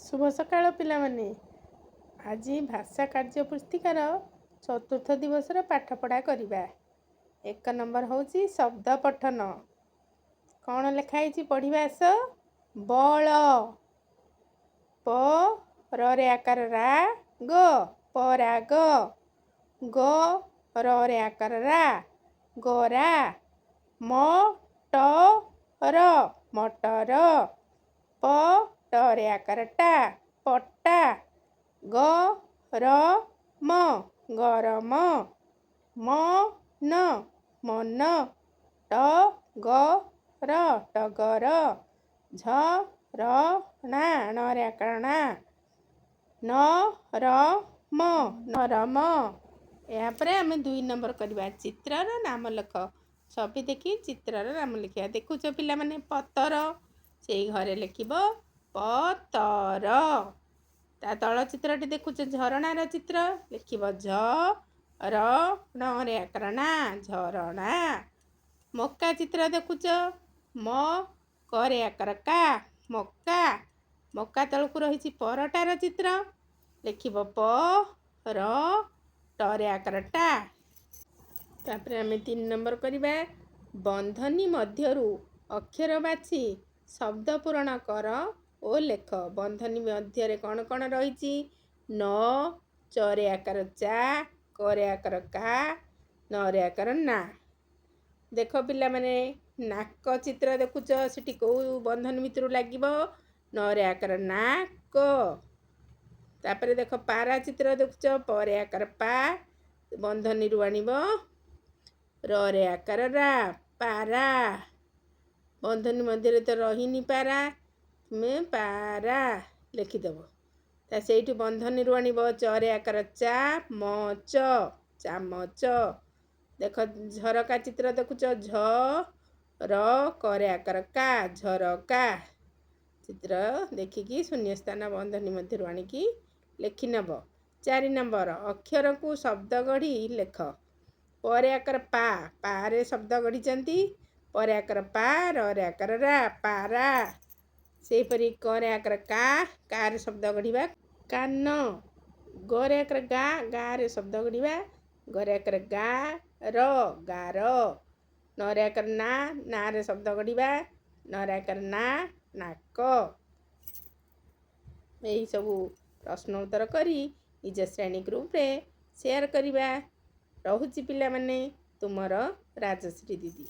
शुभ सकाळ पिलामाने। आज भाषा कार्य पुस्तिकार चतुर्थ दिवस पाठपढ़ा करवा। एक नंबर हूँ शब्द पठन। कौन लिखाई पढ़ा आस। बल प रे आकार रा ग पराग ग रे आकार रा गोरा मटर मटर प रे आकार टा पट्टा गरम गरम मन मन टगर टगर झरणा रे आकार नरम नरम। यापर आम 2 नंबर करवा चित्रर नाम लिख। छवि देखी चित्रर नाम लिखा। देखुच पिला माने पतर से घरे लिखब पतर। ता तल चित्रटी देखुच झरणार चित्र लिखब झ रे आकार झरणा। मक्का चित्र देखुच म करे आकार का मक्का मक्का तलकू रही परटार चित्र लिखब प रे आकार टा। तापर आम 3 नंबर करवा बंधनी मध्यरु अक्षर बाछि शब्द पूरण कर ओ लेख। बंधनी मध्य कौन कौन रही न चरे आकार चा करे आकार का नरे आकार ना। देख पिला माने नाक चित्र देखुच सेठी को बंधन भितर लागिब नरे आकार नाक। तापर देख पारा चित्र देखुच परे आकार पा बंधनी रु आनिब रे आकार रा पारा। बंधनी मध्य तो रहीनी पारा तुम्हें पारा लिखिदेव। ता से बंधनी रु आनिब चरे आकार चा मच चामच। देख झरका चित्र देखुच झ करे आकार का झरका। चित्र देखिकी शून्य स्थान बंधनी मध्य आणिकी लिखि नब। 4 नंबर अक्षर को शब्द गढ़ी लेख। परे आकार पा रे शब्द गढ़ी परे आकार पा रे आकार रा पारा। से परी करे आकार का रे शब्द गढ़ा कान गरे आकार गा रे शब्द गढ़ा गरे आकार गार नरे आकार ना रे शब्द गढ़ा नरे आकार नाक। यही सब प्रश्न उत्तर करी निज श्रेणी ग्रुप रे शेयर करवा। रहुची पिला माने तुमर राजश्री दीदी।